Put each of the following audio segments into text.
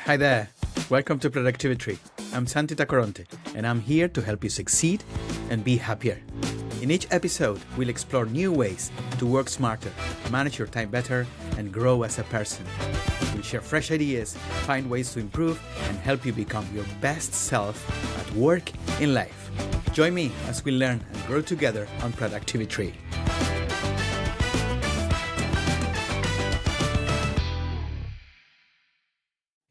Hi there. Welcome to Productivitree. I'm Santi Tacoronte, and I'm here to help you succeed and be happier. In each episode, we'll explore new ways to work smarter, manage your time better, and grow as a person. We'll share fresh ideas, find ways to improve, and help you become your best self at work, in life. Join me as we learn and grow together on Productivitree.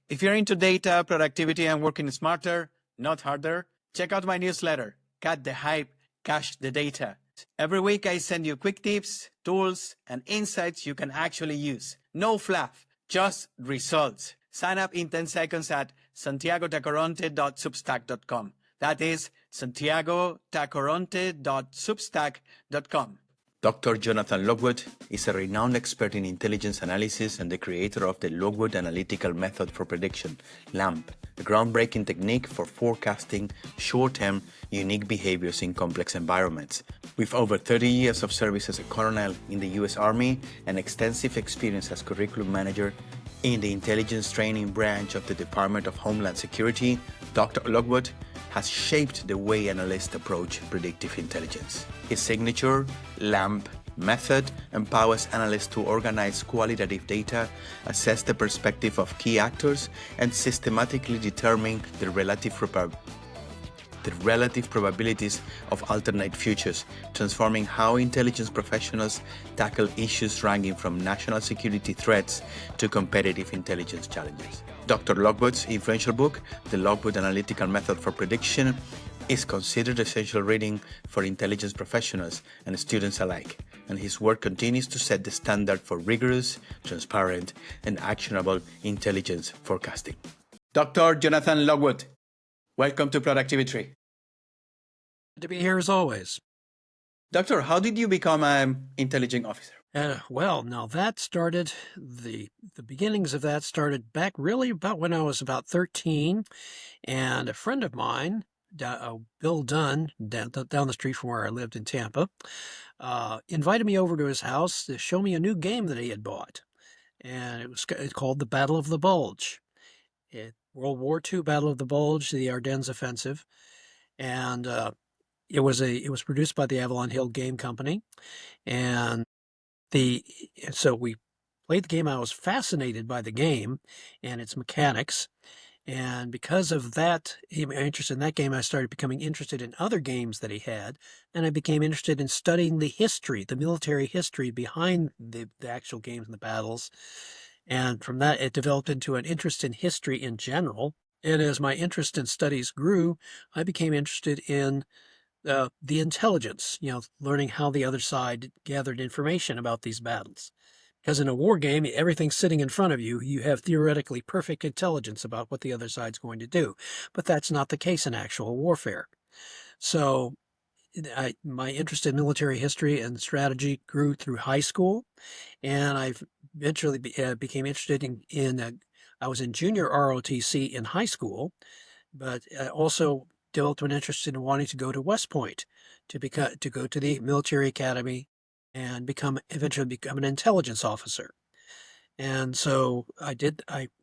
If you're into data, productivity, and working smarter, not harder, check out my newsletter, Cut the Hype, Cash the Data. Every week I send you quick tips, tools, and insights you can actually use. No fluff, just results. Sign up in 10 seconds at santiagotacoronte.substack.com. That is santiagotacoronte.substack.com. Dr. Jonathan Lockwood is a renowned expert in intelligence analysis and the creator of the Lockwood Analytical Method for Prediction, LAMP, a groundbreaking technique for forecasting short-term, unique behaviors in complex environments. With over 30 years of service as a colonel in the U.S. Army and extensive experience as curriculum manager in the intelligence training branch of the Department of Homeland Security, Dr. Lockwood has shaped the way analysts approach predictive intelligence. His signature, LAMP method, empowers analysts to organize qualitative data, assess the perspective of key actors, and systematically determine the relative probabilities of alternate futures, transforming how intelligence professionals tackle issues ranging from national security threats to competitive intelligence challenges. Dr. Lockwood's influential book, The Lockwood Analytical Method for Prediction, is considered essential reading for intelligence professionals and students alike, and his work continues to set the standard for rigorous, transparent, and actionable intelligence forecasting. Dr. Jonathan Lockwood, welcome to Productivitree. Good to be here as always. Doctor, how did you become an intelligence officer? Now that started, the beginnings of that started back really about when I was about 13, and a friend of mine, Bill Dunn, down the street from where I lived in Tampa, invited me over to his house to show me a new game that he had bought, and it's called the Battle of the Bulge. World War II Battle of the Bulge, the Ardennes Offensive, and it was produced by the Avalon Hill Game Company, and so we played the game. I was fascinated by the game and its mechanics, and because of that, my interest in that game, I started becoming interested in other games that he had, and I became interested in studying the history, the military history behind the actual games and the battles, and from that it developed into an interest in history in general. And as my interest in studies grew, I became interested in the intelligence, learning how the other side gathered information about these battles. Because in a war game, everything's sitting in front of you. You have theoretically perfect intelligence about what the other side's going to do. But that's not the case in actual warfare. So my interest in military history and strategy grew through high school. And I eventually became interested I was in junior ROTC in high school, but also developed an interest in wanting to go to West Point, to go to the military academy and eventually become an intelligence officer. And so I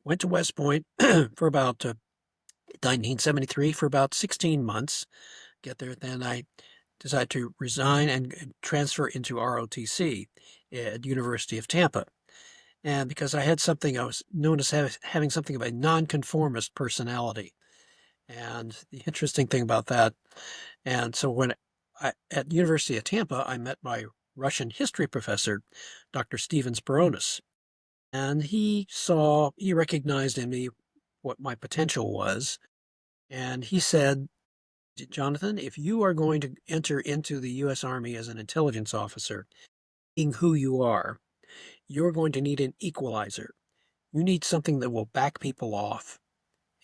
went to West Point for about 1973 for about 16 months. Get there, then I decided to resign and transfer into ROTC at University of Tampa. And because I was known as having something of a nonconformist personality. And the interesting thing about that, and so at University of Tampa, I met my Russian history professor, Dr. Steven Spironis, and he recognized in me what my potential was, and he said, Jonathan, if you are going to enter into the U.S. Army as an intelligence officer, being who you are, you're going to need an equalizer. You need something that will back people off,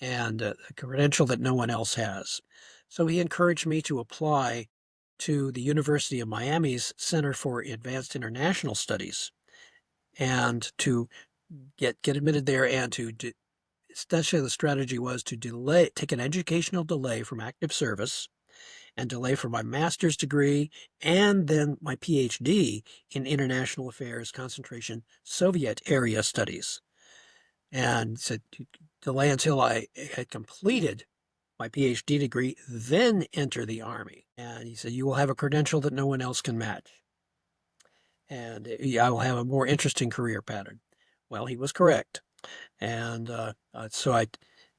and a credential that no one else has. So he encouraged me to apply to the University of Miami's Center for Advanced International Studies, and to get admitted there, and essentially the strategy was to take an educational delay from active service and delay for my master's degree and then my PhD in international affairs, concentration Soviet area studies. and said, delay until I had completed my PhD degree, then enter the Army. And he said, you will have a credential that no one else can match. And I will have a more interesting career pattern. Well, he was correct. And so I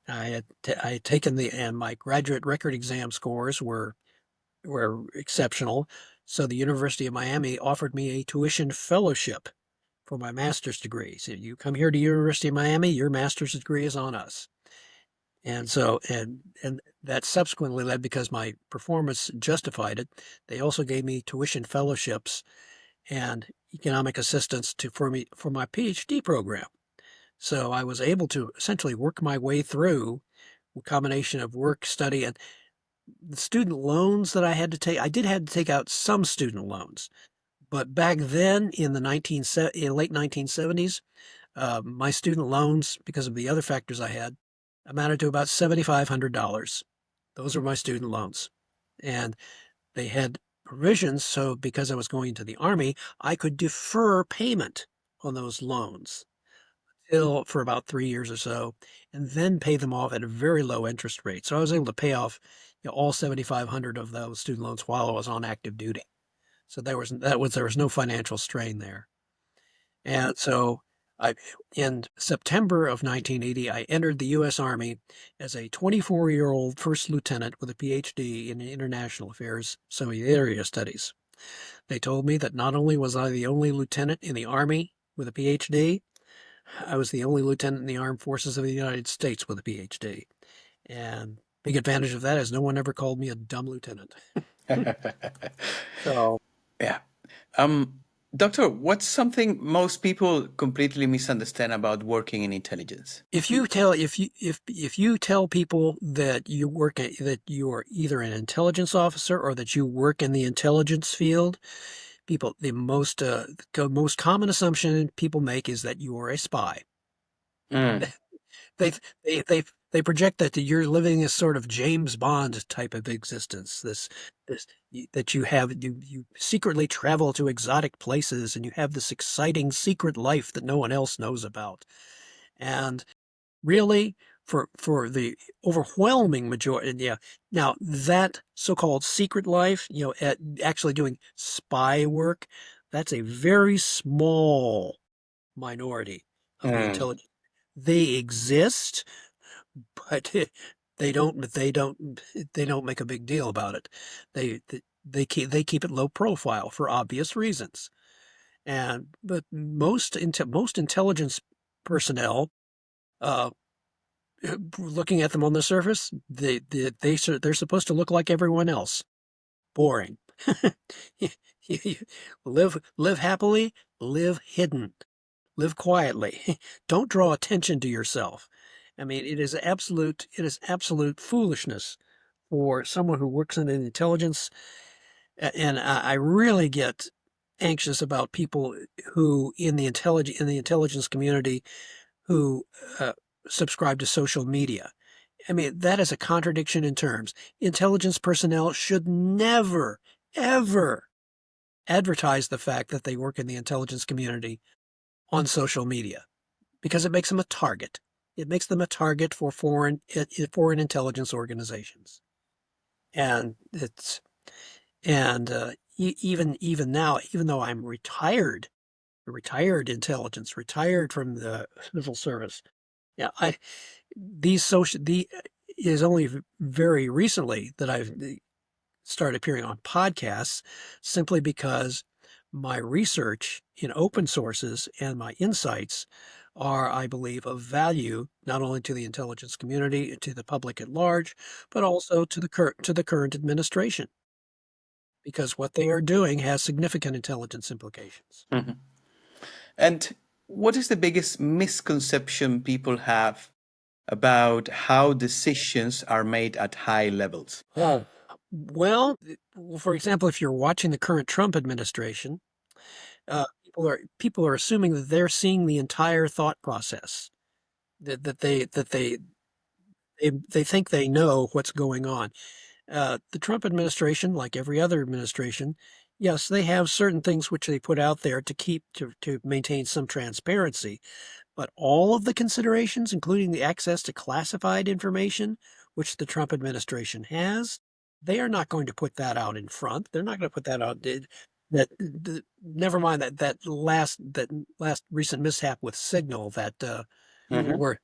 had taken and my graduate record exam scores were exceptional. So the University of Miami offered me a tuition fellowship for my master's degree. So you come here to University of Miami, your master's degree is on us. And so, and that subsequently led, because my performance justified it, they also gave me tuition fellowships and economic assistance for my PhD program. So I was able to essentially work my way through a combination of work, study, and the student loans that I had to take. I did have to take out some student loans, but back then in the late 1970s, my student loans, because of the other factors I had, amounted to about $7,500. Those were my student loans. And they had provisions, so because I was going to the Army, I could defer payment on those loans for about 3 years or so, and then pay them off at a very low interest rate. So I was able to pay off, all 7,500 of those student loans while I was on active duty. So there was no financial strain there. And so in September of 1980, I entered the U.S. Army as a 24-year-old first lieutenant with a PhD in international affairs, Soviet area studies. They told me that not only was I the only lieutenant in the Army with a PhD, I was the only lieutenant in the Armed Forces of the United States with a PhD. And big advantage of that is no one ever called me a dumb lieutenant. So, Yeah. Doctor, what's something most people completely misunderstand about working in intelligence? if you tell people that that you are either an intelligence officer or that you work in the intelligence field, the most common assumption people make is that you are a spy. Mm. They they project that you're living a sort of James Bond type of existence. That you secretly travel to exotic places and you have this exciting secret life that no one else knows about. And really, for the overwhelming majority, yeah. Now that so-called secret life, at actually doing spy work, that's a very small minority of the Mm. intelligence. They exist, but they don't make a big deal about it. They keep it low profile for obvious reasons. But most intelligence personnel, uh, looking at them on the surface, they're supposed to look like everyone else. Boring. Live happily, live hidden, live quietly. Don't draw attention to yourself. I mean, it is absolute foolishness for someone who works in intelligence. And I really get anxious about people who in the intelligence community who subscribe to social media. I mean, that is a contradiction in terms. Intelligence personnel should never, ever advertise the fact that they work in the intelligence community on social media, because it makes them a target. It makes them a target for foreign intelligence organizations. And even now, even though I'm retired intelligence, retired from the civil service, yeah, it is only very recently that I've started appearing on podcasts, simply because my research in open sources and my insights are, I believe, of value not only to the intelligence community, to the public at large, but also to the current administration, because what they are doing has significant intelligence implications. Mhm. And what is the biggest misconception people have about how decisions are made at high levels? Well, for example, if you're watching the current Trump administration, people are assuming that they're seeing the entire thought process, that they think they know what's going on. The Trump administration, like every other administration, yes, they have certain things which they put out there to maintain some transparency, But all of the considerations, including the access to classified information, which the Trump administration has, they are not going to put that out in front. They're not going to put that out. Never mind that last recent mishap with Signal where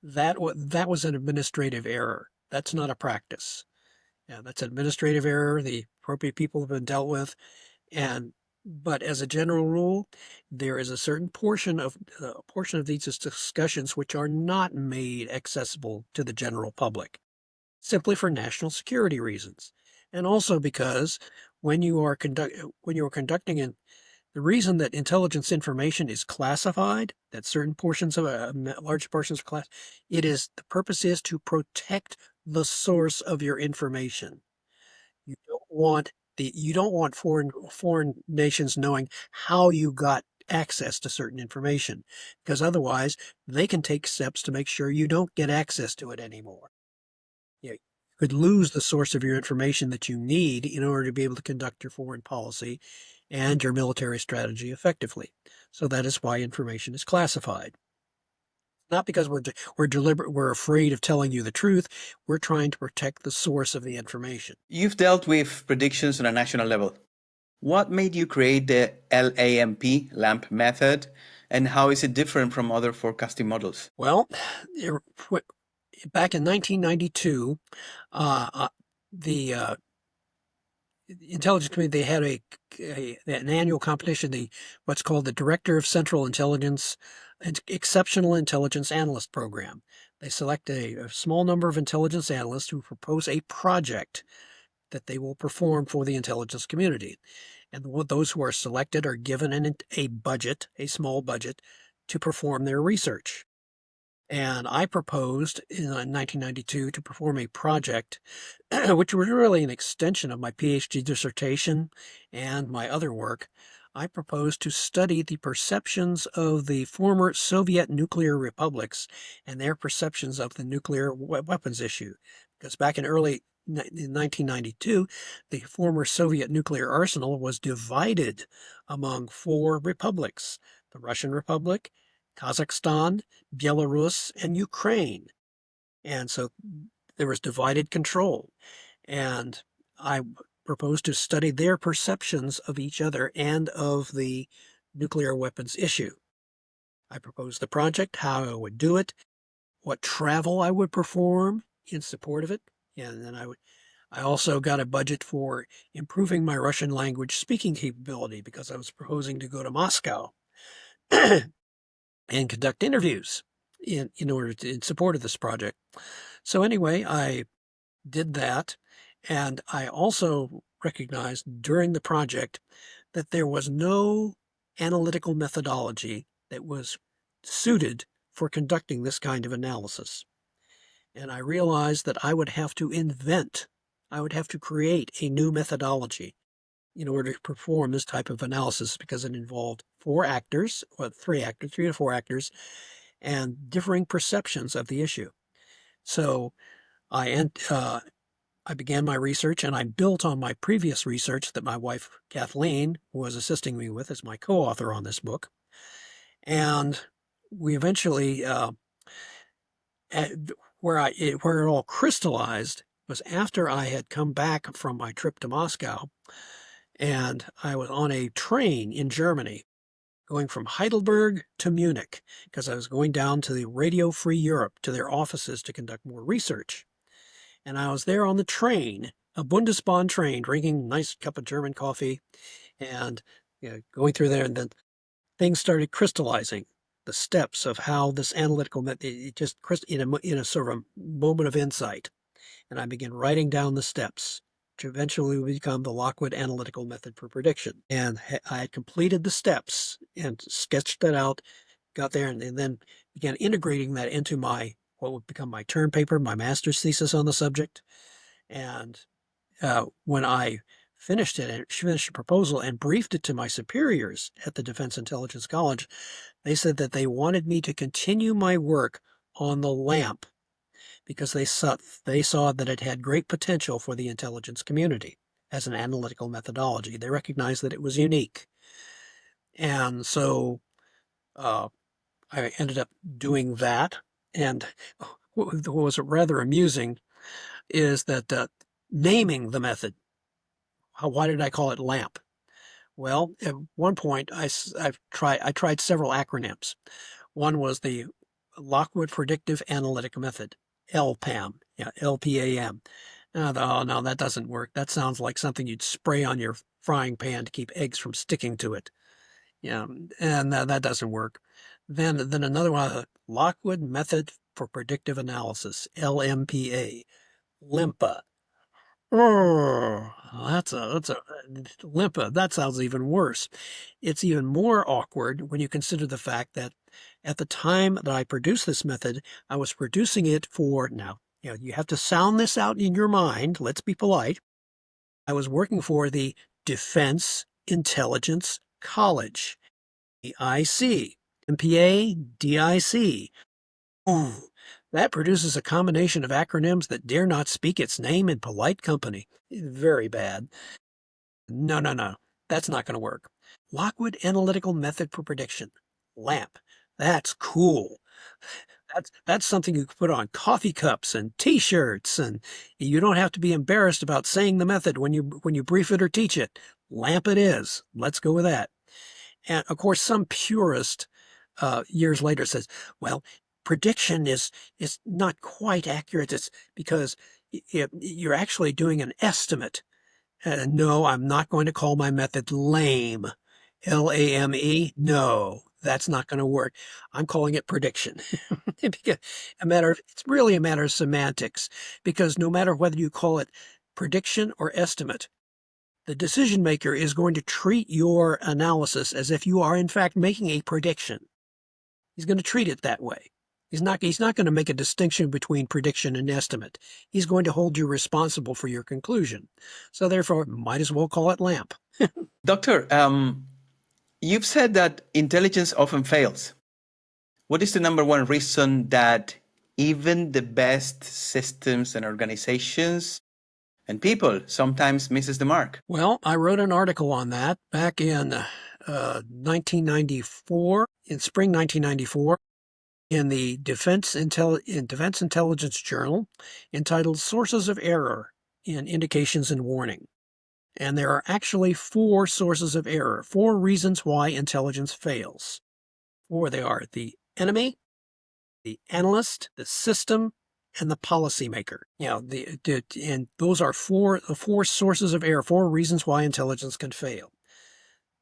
that was an administrative error. That's not a practice. Yeah, that's an administrative error. The appropriate people have been dealt with, but as a general rule, there is a certain portion of these discussions which are not made accessible to the general public, simply for national security reasons, and also because when you are conducting the reason that intelligence information is classified, that certain portions of large portions of class, the purpose is to protect the source of your information. You don't want foreign nations knowing how you got access to certain information, because otherwise they can take steps to make sure you don't get access to it anymore. You could lose the source of your information that you need in order to be able to conduct your foreign policy and your military strategy effectively. So that is why information is classified. Not because we're afraid of telling you the truth. We're trying to protect the source of the information. You've dealt with predictions on a national level. What made you create the LAMP method, and how is it different from other forecasting models? Well, back in 1992, the intelligence committee, they had an annual competition, what's called the Director of Central Intelligence and Exceptional Intelligence Analyst Program. They select a small number of intelligence analysts who propose a project that they will perform for the intelligence community. And those who are selected are given a small budget, to perform their research. And I proposed in 1992 to perform a project which was really an extension of my PhD dissertation and my other work. I proposed to study the perceptions of the former Soviet nuclear republics and their perceptions of the nuclear weapons issue. Because back in 1992, the former Soviet nuclear arsenal was divided among four republics: the Russian Republic, Kazakhstan, Belarus, and Ukraine. And so there was divided control. And I proposed to study their perceptions of each other and of the nuclear weapons issue. I proposed the project, how I would do it, what travel I would perform in support of it. And then I also got a budget for improving my Russian language speaking capability, because I was proposing to go to Moscow and conduct interviews in support of this project. So anyway, I did that, and I also recognized during the project that there was no analytical methodology that was suited for conducting this kind of analysis. And I realized that I would have to create a new methodology in order to perform this type of analysis, because it involved three to four actors, and differing perceptions of the issue. So I began my research, and I built on my previous research that my wife, Kathleen, was assisting me with as my co-author on this book. And we eventually, where it all crystallized was after I had come back from my trip to Moscow, and I was on a train in Germany going from Heidelberg to Munich, because I was going down to the Radio Free Europe, to their offices, to conduct more research. And I was there on the train, a Bundesbahn train, drinking a nice cup of German coffee and going through there. And then things started crystallizing, the steps of how this analytical method, it just in a sort of a moment of insight. And I began writing down the steps, which eventually would become the Lockwood Analytical Method for Prediction. And I had completed the steps and sketched that out, got there, and then began integrating that into what would become my term paper, my master's thesis on the subject. And when I finished the proposal and briefed it to my superiors at the Defense Intelligence College, they said that they wanted me to continue my work on the LAMP, because they saw that it had great potential for the intelligence community as an analytical methodology. They recognized that it was unique. And so I I ended up doing that. And what was rather amusing is that naming the method. Why did I call it LAMP? Well, at one point, I tried several acronyms. One was the Lockwood Predictive Analytic Method, LPAM, yeah, LPAM. Oh, no, that doesn't work. That sounds like something you'd spray on your frying pan to keep eggs from sticking to it. Yeah, and that doesn't work. Then another one, Lockwood Method for Predictive Analysis, LMPA, LIMPA. Oh, that's a limpa. That sounds even worse. It's even more awkward when you consider the fact that at the time that I produced this method, I was producing it for now. You have to sound this out in your mind. Let's be polite. I was working for the Defense Intelligence College, DIC, MPA, DIC. Ooh, that produces a combination of acronyms that dare not speak its name in polite company. Very bad. No, no, no. That's not going to work. Lockwood Analytical Method for Prediction. LAMP. That's cool. That's something you can put on coffee cups and T-shirts, and you don't have to be embarrassed about saying the method when you brief it or teach it. LAMP it is. Let's go with that. And of course, some purist years later says, well, prediction is not quite accurate. It's because you're actually doing an estimate. No, I'm not going to call my method lame. LAME. No, that's not going to work. I'm calling it prediction. Because it's really a matter of semantics, because no matter whether you call it prediction or estimate, the decision maker is going to treat your analysis as if you are in fact making a prediction. He's going to treat it that way. He's not going to make a distinction between prediction and estimate. He's going to hold you responsible for your conclusion. So therefore, might as well call it LAMP. Doctor, you've said that intelligence often fails. What is the number one reason that even the best systems and organizations and people sometimes misses the mark? Well, I wrote an article on that back in 1994, in spring 1994, in the Defense Intelligence Journal, entitled Sources of Error in Indications and Warning. And there are actually 4 sources of error, 4 reasons why intelligence fails. 4 they are: the enemy, the analyst, the system, and the policymaker. And those are the 4 sources of error, 4 reasons why intelligence can fail.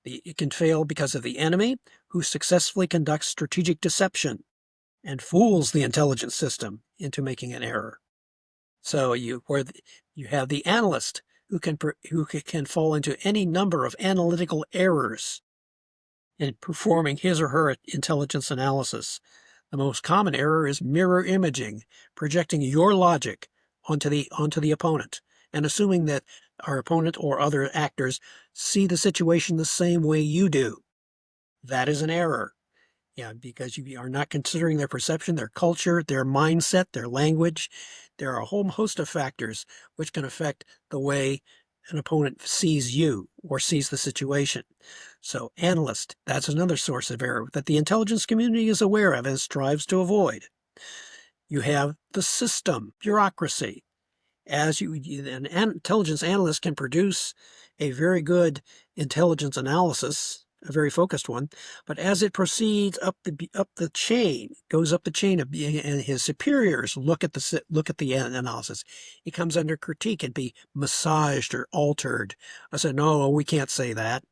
It can fail because of the enemy, who successfully conducts strategic deception and fools the intelligence system into making an error. So you have the analyst who can fall into any number of analytical errors in performing his or her intelligence analysis. The most common error is mirror imaging, projecting your logic onto the opponent and assuming that our opponent or other actors see the situation the same way you do. That is an error. Yeah, because you are not considering their perception, their culture, their mindset, their language. There are a whole host of factors which can affect the way an opponent sees you or sees the situation. So analyst, that's another source of error that the intelligence community is aware of and strives to avoid. You have the system, bureaucracy. An intelligence analyst can produce a very good intelligence analysis, a very focused one, but as it proceeds up the chain, goes up the chain and his superiors look at the analysis, it comes under critique and be massaged or altered. I said, no, we can't say that.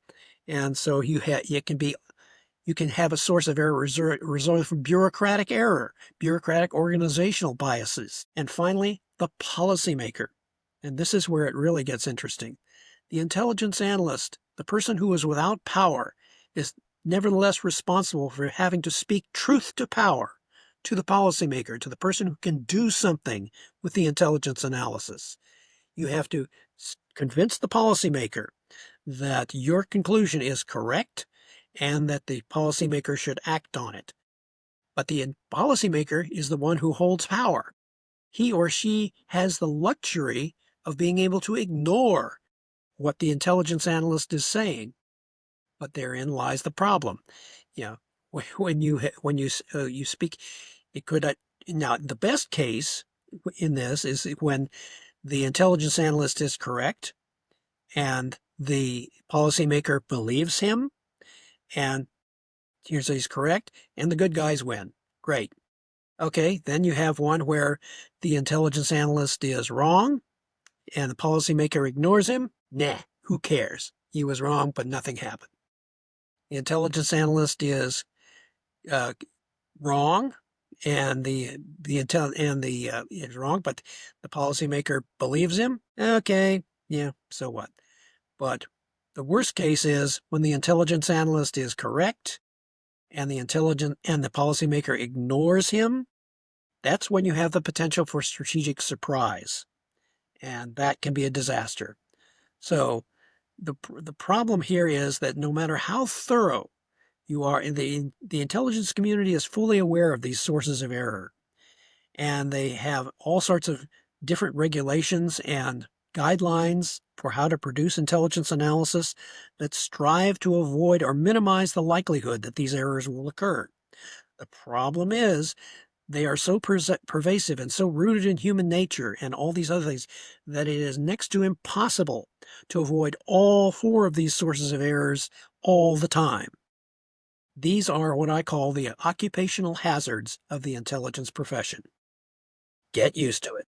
And so you can have a source of error resulting from bureaucratic error, bureaucratic organizational biases. And finally, the policymaker. And this is where it really gets interesting. The intelligence analyst, the person who is without power, is nevertheless responsible for having to speak truth to power, to the policymaker, to the person who can do something with the intelligence analysis. You have to convince the policymaker that your conclusion is correct and that the policymaker should act on it. But the policymaker is the one who holds power. He or she has the luxury of being able to ignore what the intelligence analyst is saying. But therein lies the problem. when you speak, it could now the best case in this is when the intelligence analyst is correct and the policymaker believes him, and he's correct, and the good guys win. Great. Okay, then you have one where the intelligence analyst is wrong and the policymaker ignores him. Nah, who cares? He was wrong, but nothing happened. The intelligence analyst is uh, wrong, and is wrong, but the policymaker believes him. Okay, yeah, so what? But the worst case is when the intelligence analyst is correct and the policymaker ignores him. That's when you have the potential for strategic surprise, and that can be a disaster. So the problem here is that no matter how thorough you are, the intelligence community is fully aware of these sources of error, and they have all sorts of different regulations and guidelines for how to produce intelligence analysis that strive to avoid or minimize the likelihood that these errors will occur. The problem is they are so pervasive and so rooted in human nature and all these other things that it is next to impossible to avoid all four of these sources of errors all the time. These are what I call the occupational hazards of the intelligence profession. Get used to it.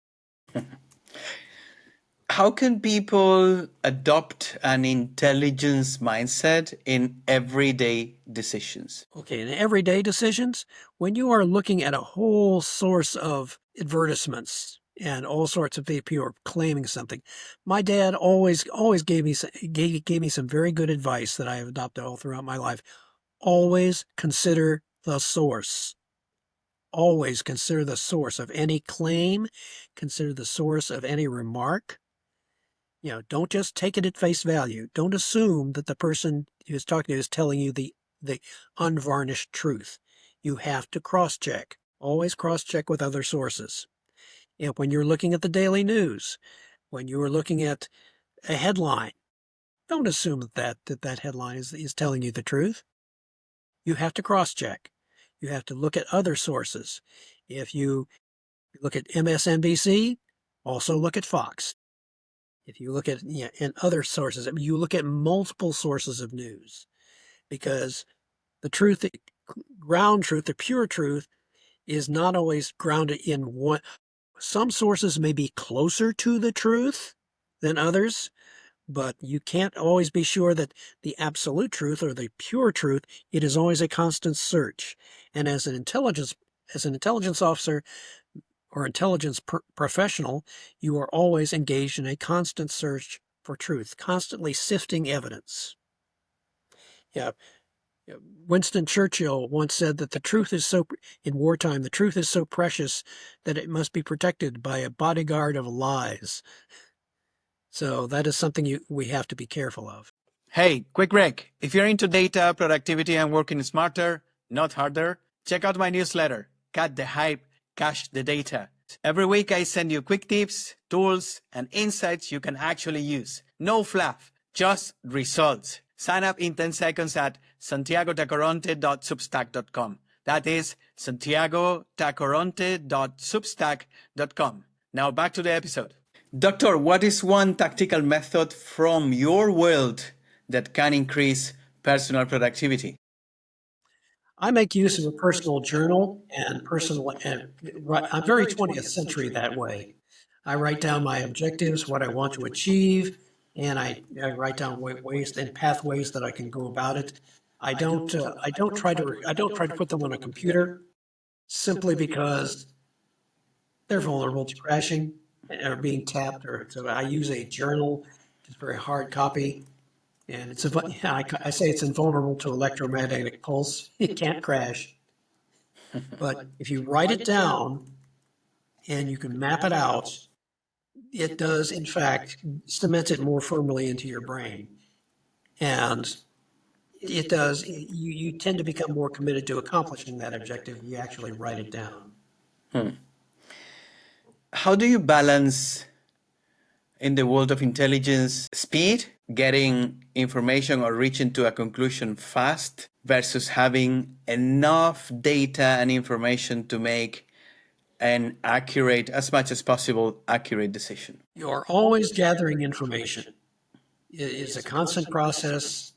How can people adopt an intelligence mindset in everyday decisions? Okay, in everyday decisions, when you are looking at a whole source of advertisements and all sorts of people are claiming something, my dad always gave me some very good advice that I have adopted all throughout my life. Always consider the source. Always consider the source of any claim. Consider the source of any remark. Don't just take it at face value. Don't assume that the person who's talking to you is telling you the unvarnished truth. You have to cross-check. Always cross-check with other sources. When you're looking at the daily news, when you are looking at a headline, don't assume that headline is telling you the truth. You have to cross-check. You have to look at other sources. If you look at MSNBC, also look at Fox. If you look at and other sources, you look at multiple sources of news, because the truth, ground truth, the pure truth, is not always grounded in one. Some sources may be closer to the truth than others, but you can't always be sure that the absolute truth or the pure truth. It is always a constant search. And as an intelligence officer or intelligence professional, you are always engaged in a constant search for truth, constantly sifting evidence. Yeah. Winston Churchill once said that in wartime, the truth is so precious that it must be protected by a bodyguard of lies. So that is something we have to be careful of. Hey, quick break. If you're into data, productivity, and working smarter, not harder, check out my newsletter, Cut the Hype, Cache the Data. Every week I send you quick tips, tools, and insights you can actually use. No fluff, just results. Sign up in 10 seconds at santiagotacoronte.substack.com. That is santiagotacoronte.substack.com. Now back to the episode. Doctor, what is one tactical method from your world that can increase personal productivity? I make use of a personal journal and I'm very 20th century that way. I write down my objectives, what I want to achieve, and I write down ways and pathways that I can go about it. I don't try to put them on a computer, simply because they're vulnerable to crashing or being tapped. So I use a journal, it's a very hard copy, and I say it's invulnerable to electromagnetic pulse. It can't crash. But if you write it down and you can map it out, it does, in fact, cement it more firmly into your brain. And it does, you tend to become more committed to accomplishing that objective if you actually write it down. How do you balance, in the world of intelligence, speed, getting information or reaching to a conclusion fast, versus having enough data and information to make an accurate, as much as possible, accurate decision. You're always gathering information. It is a constant process.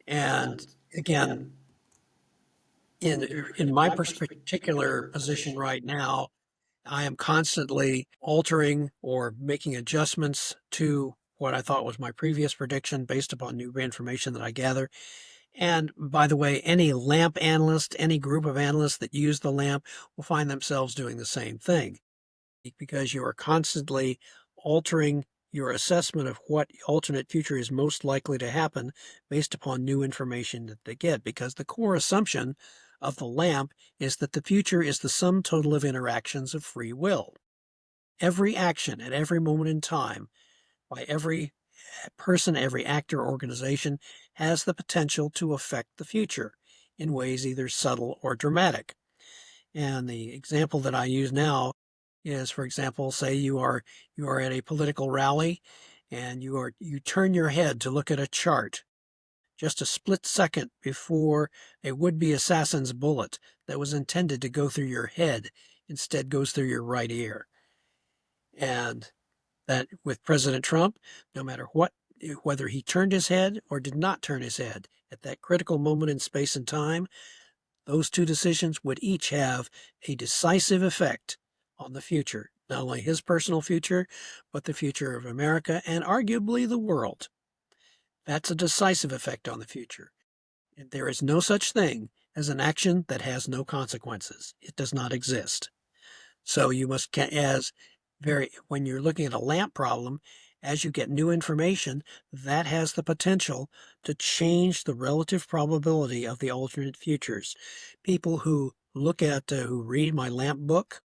And again, in my particular position right now, I am constantly altering or making adjustments to what I thought was my previous prediction based upon new information that I gather. And by the way, any LAMP analyst, any group of analysts that use the LAMP will find themselves doing the same thing because you are constantly altering your assessment of what alternate future is most likely to happen based upon new information that they get. Because the core assumption of the LAMP is that the future is the sum total of interactions of free will. Every action at every moment in time by every person, every actor, organization has the potential to affect the future in ways either subtle or dramatic. And the example that I use now is, for example, say you are at a political rally and you turn your head to look at a chart just a split second before a would-be assassin's bullet that was intended to go through your head instead goes through your right ear. And that with President Trump, no matter whether he turned his head or did not turn his head, at that critical moment in space and time, those two decisions would each have a decisive effect on the future, not only his personal future, but the future of America and arguably the world. That's a decisive effect on the future. And there is no such thing as an action that has no consequences. It does not exist. So you must, when you're looking at a LAMP problem, as you get new information, that has the potential to change the relative probability of the alternate futures. People who who read my LAMP book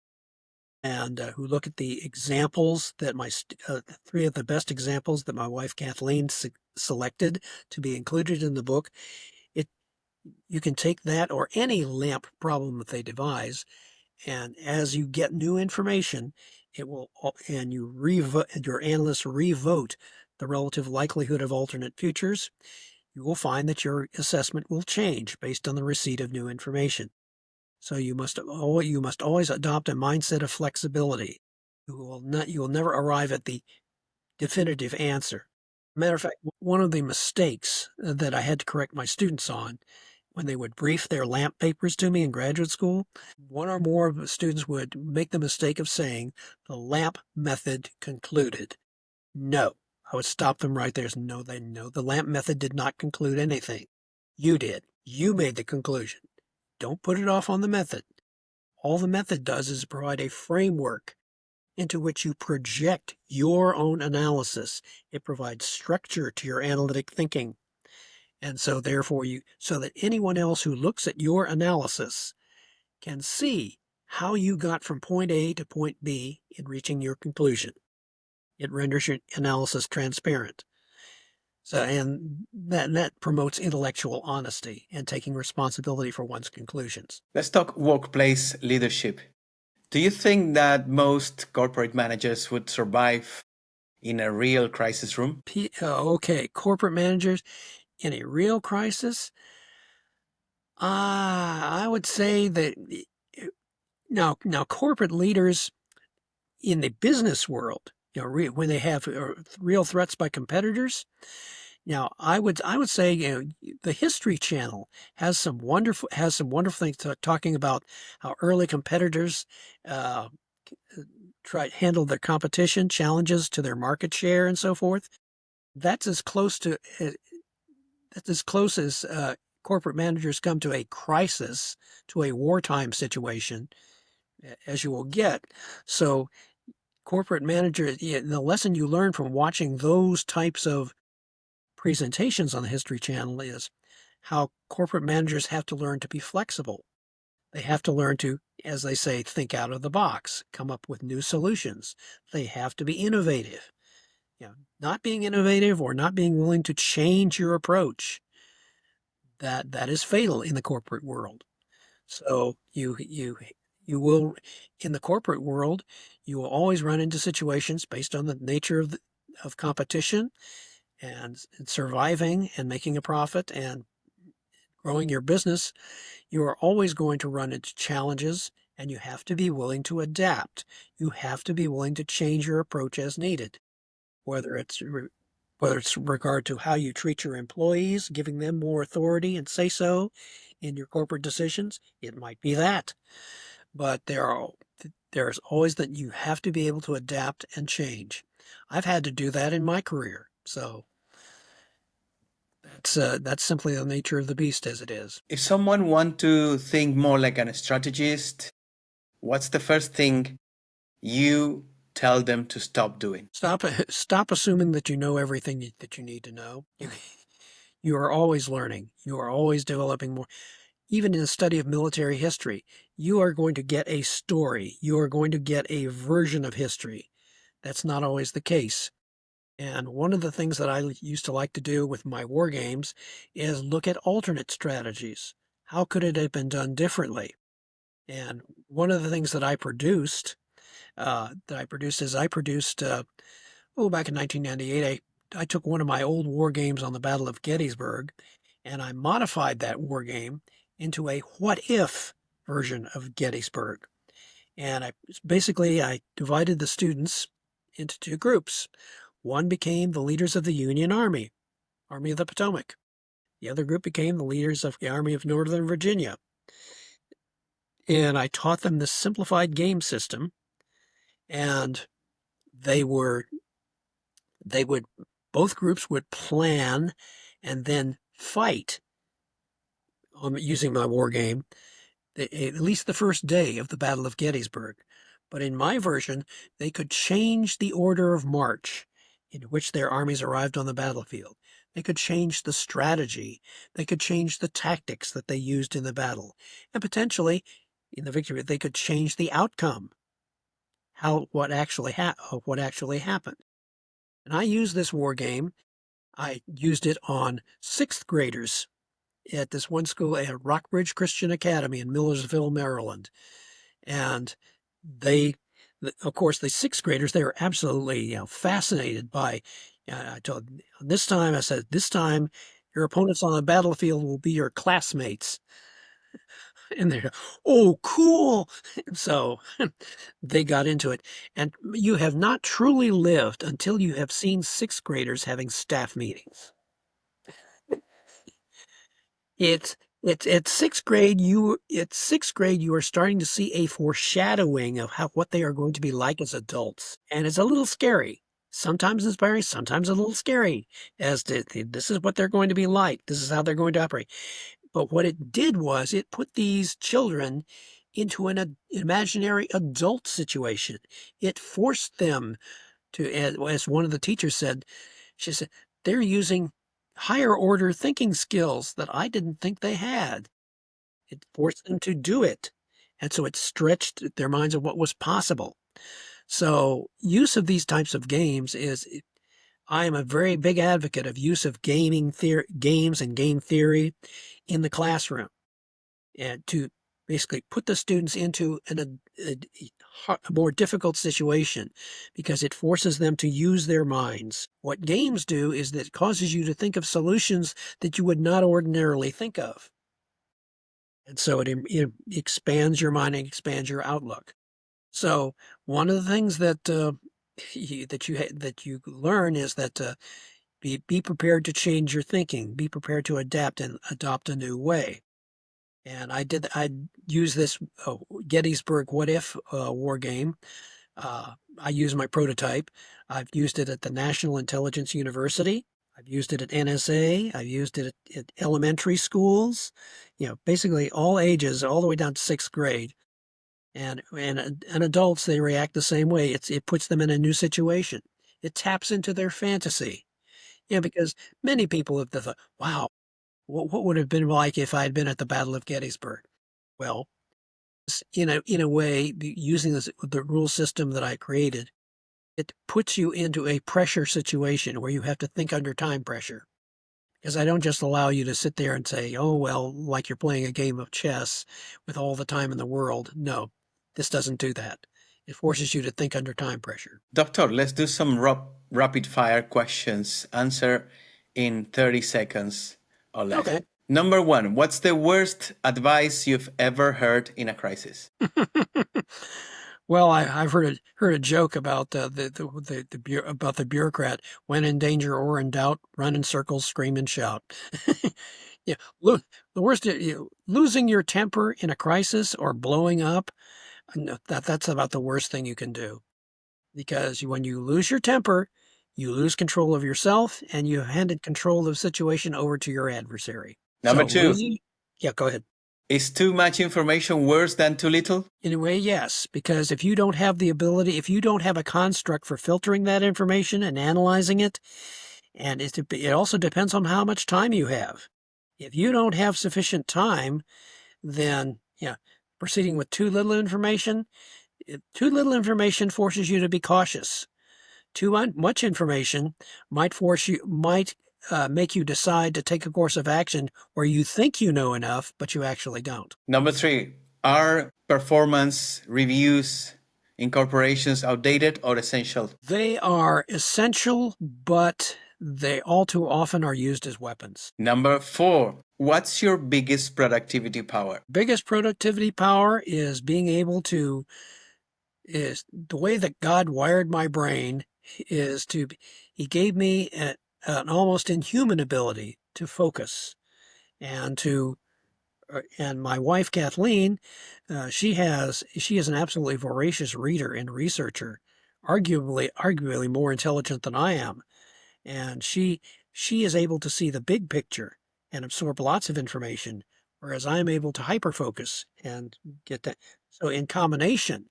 and who look at the examples that three of the best examples that my wife Kathleen selected to be included in the book, you can take that or any LAMP problem that they devise, and as you get new information, your analysts revote the relative likelihood of alternate futures, you will find that your assessment will change based on the receipt of new information. So you must always adopt a mindset of flexibility. You will never arrive at the definitive answer. Matter of fact, one of the mistakes that I had to correct my students on when they would brief their LAMP papers to me in graduate school, one or more of the students would make the mistake of saying the LAMP method concluded. No, I would stop them right there. No, the LAMP method did not conclude anything. You did. You made the conclusion. Don't put it off on the method. All the method does is provide a framework into which you project your own analysis. It provides structure to your analytic thinking. And so therefore so that anyone else who looks at your analysis can see how you got from point A to point B in reaching your conclusion. It renders your analysis transparent. So, and that promotes intellectual honesty and taking responsibility for one's conclusions. Let's talk workplace leadership. Do you think that most corporate managers would survive in a real crisis room? Okay, corporate managers in a real crisis? I would say that now corporate leaders in the business world, when they have real threats by competitors. Now, I would say, the History Channel has some wonderful things talking about how early competitors handle their competition, challenges to their market share, and so forth. That's as close as corporate managers come to a crisis, to a wartime situation, as you will get. So corporate managers, the lesson you learn from watching those types of presentations on the History Channel is how corporate managers have to learn to be flexible. They have to learn to, as they say, think out of the box, come up with new solutions. They have to be innovative. Not being innovative or not being willing to change your approach, that is fatal in the corporate world. So you will, in the corporate world, you will always run into situations based on the nature of competition and surviving and making a profit and growing your business, you are always going to run into challenges, and you have to be willing to adapt. You have to be willing to change your approach as needed, whether it's regard to how you treat your employees, giving them more authority and say so in your corporate decisions. It might be that, but there's always that you have to be able to adapt and change. I've had to do that in my career, so that's simply the nature of the beast as it is. If someone want to think more like a strategist, what's the first thing you tell them to stop doing? Stop assuming that you know everything that you need to know. You are always learning. You are always developing more. Even in the study of military history, you are going to get a story. You are going to get a version of history. That's not always the case. And one of the things that I used to like to do with my war games is look at alternate strategies. How could it have been done differently? And one of the things that I produced back in 1998, I took one of my old war games on the Battle of Gettysburg, and I modified that war game into a what if version of Gettysburg. And I divided the students into two groups. One became the leaders of the Union Army, Army of the Potomac. The other group became the leaders of the Army of Northern Virginia. And I taught them this simplified game system, and they would both groups would plan and then fight using my war game, at least the first day of the Battle of Gettysburg. But in my version, they could change the order of march in which their armies arrived on the battlefield. They could change the strategy. They could change the tactics that they used in the battle. And potentially, in the victory, they could change the outcome, what actually happened. And I used this war game. I used it on sixth graders at this one school at Rockbridge Christian Academy in Millersville, Maryland. And of course, the sixth graders, they were absolutely fascinated by, I said, this time your opponents on the battlefield will be your classmates. And they're, oh, cool. So they got into it. And you have not truly lived until you have seen sixth graders having staff meetings. It's at sixth grade. You are starting to see a foreshadowing of what they are going to be like as adults, and it's a little scary. Sometimes inspiring, sometimes a little scary. As to this is what they're going to be like. This is how they're going to operate. But what it did was it put these children into an imaginary adult situation. It forced them to, as one of the teachers said, she said, they're using higher order thinking skills that I didn't think they had. It forced them to do it. And so it stretched their minds of what was possible. So use of these types of games I am a very big advocate of use of games and game theory in the classroom, and to basically put the students into a more difficult situation because it forces them to use their minds. What games do is that it causes you to think of solutions that you would not ordinarily think of. And so it expands your mind and expands your outlook. So one of the things that you learn is that be prepared to change your thinking, be prepared to adapt and adopt a new way. And I use this Gettysburg What If war game. I use my prototype. I've used it at the National Intelligence University. I've used it at NSA. I've used it at elementary schools. Basically all ages, all the way down to sixth grade. And adults, they react the same way. It puts them in a new situation. It taps into their fantasy. Because many people have thought, wow, what would it have been like if I had been at the Battle of Gettysburg? Well, in a way, using the rule system that I created, it puts you into a pressure situation where you have to think under time pressure. Because I don't just allow you to sit there and say, oh, well, like you're playing a game of chess with all the time in the world. No, this doesn't do that. It forces you to think under time pressure. Doctor, let's do some rapid fire questions. Answer in 30 seconds or less. Okay. Number one, what's the worst advice you've ever heard in a crisis? Well, I've heard a joke about about the bureaucrat. When in danger or in doubt, run in circles, scream and shout. Yeah, look, the worst, losing your temper in a crisis or blowing up. No, that's about the worst thing you can do, because when you lose your temper, you lose control of yourself and you handed control of the situation over to your adversary. Number So two, losing, yeah, go ahead. is too much information worse than too little? In a way, yes, because if you don't have the ability, if you don't have a construct for filtering that information and analyzing it, and it also depends on how much time you have. If you don't have sufficient time, then yeah, proceeding with too little information forces you to be cautious. Much information might make you decide to take a course of action where you think you know enough, but you actually don't. Number three, are performance reviews in corporations outdated or essential? They are essential, but they all too often are used as weapons. Number four, what's your biggest productivity power? Biggest productivity power is being able to, is the way that God wired my brain is to, he gave me an almost inhuman ability to focus and to, and my wife, Kathleen, she is an absolutely voracious reader and researcher, arguably more intelligent than I am. And she is able to see the big picture and absorb lots of information, whereas I'm able to hyper focus and get that. So in combination,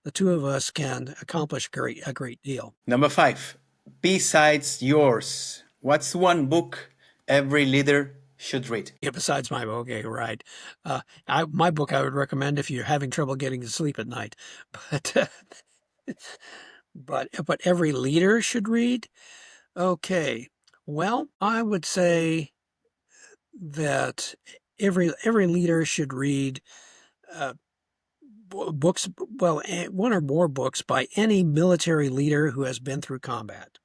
the two of us can accomplish a great deal. Number five, besides yours, what's one book every leader should read? Yeah, besides my book, okay, right. My book I would recommend if you're having trouble getting to sleep at night, but but every leader should read. Okay, well, I would say that every leader should read uh, books, well, one or more books by any military leader who has been through combat.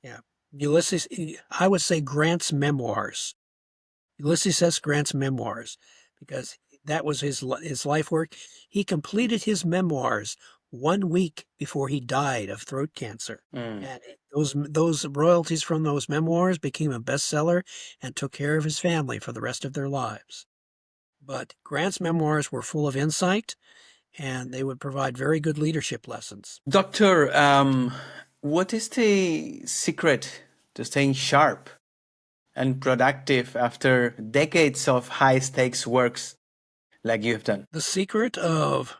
Yeah, Ulysses. I would say Grant's memoirs. Ulysses S. Grant's memoirs, because that was his life work. He completed his memoirs 1 week before he died of throat cancer. And those royalties from those memoirs became a bestseller and took care of his family for the rest of their lives. But Grant's memoirs were full of insight, and they would provide very good leadership lessons. Doctor, what is the secret to staying sharp and productive after decades of high stakes works like you've done? The secret of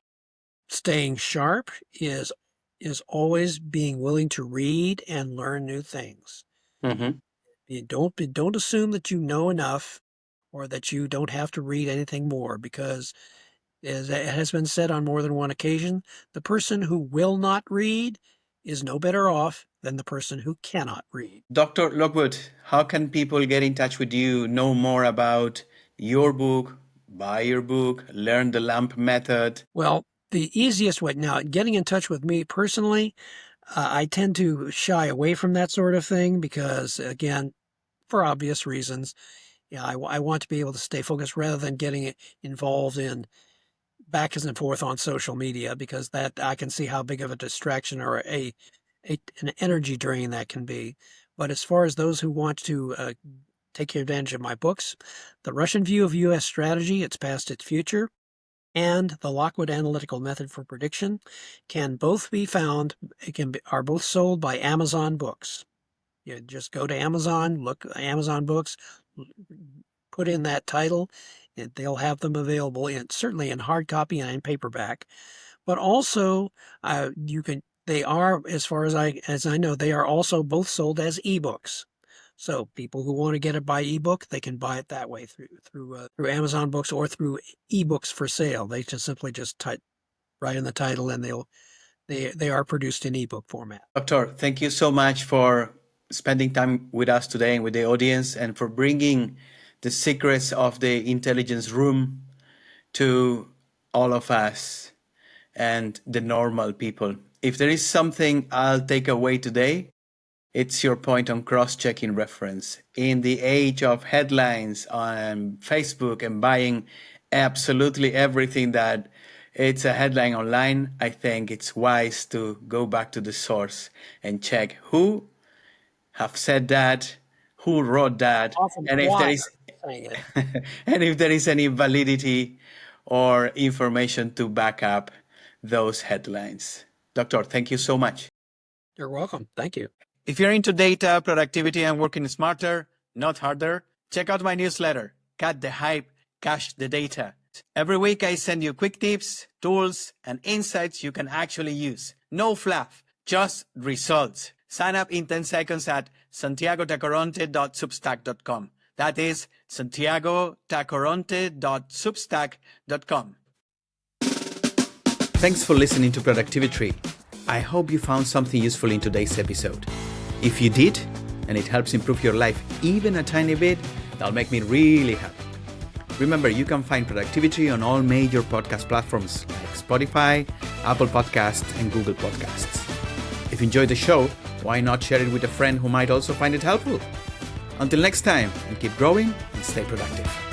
staying sharp is always being willing to read and learn new things. Mm-hmm. Don't assume that you know enough or that you don't have to read anything more, because as it has been said on more than one occasion, the person who will not read is no better off than the person who cannot read. Dr. Lockwood, how can people get in touch with you, know more about your book, buy your book, learn the LAMP method? Well, the easiest way now, getting in touch with me personally, I tend to shy away from that sort of thing because, again, for obvious reasons, yeah, I want to be able to stay focused rather than getting involved in back and forth on social media, because that I can see how big of a distraction or an energy drain that can be. But as far as those who want to take advantage of my books, The Russian View of U.S. Strategy, Its Past, Its Future, and The Lockwood Analytical Method for Prediction can both be found, are both sold by Amazon Books. You just go to Amazon, look Amazon Books, put in that title, and they'll have them available certainly in hard copy and in paperback. But also, you can. They are, as far as I know, they are also both sold as ebooks. So people who want to get it by ebook, they can buy it that way through Amazon Books or through ebooks for sale. They simply write in the title, and they are produced in ebook format. Doctor, thank you so much for spending time with us today and with the audience, and for bringing the secrets of the intelligence room to all of us and the normal people. If there is something I'll take away today, It's your point on cross-checking reference. In the age of headlines on Facebook and buying absolutely everything that it's a headline online, I think it's wise to go back to the source and check who have said that, who wrote that, Often and if there why is are you saying it? and if there is any validity or information to back up those headlines. Doctor, thank you so much. You're welcome. Thank you. If you're into data, productivity, and working smarter, not harder, check out my newsletter, Cut the Hype, Cache the Data. Every week I send you quick tips, tools, and insights you can actually use. No fluff, just results. Sign up in 10 seconds at santiagotacoronte.substack.com. That is santiagotacoronte.substack.com. Thanks for listening to Productivitree. I hope you found something useful in today's episode. If you did, and it helps improve your life even a tiny bit, that'll make me really happy. Remember, you can find Productivitree on all major podcast platforms like Spotify, Apple Podcasts, and Google Podcasts. If you enjoyed the show, why not share it with a friend who might also find it helpful? Until next time, and keep growing and stay productive.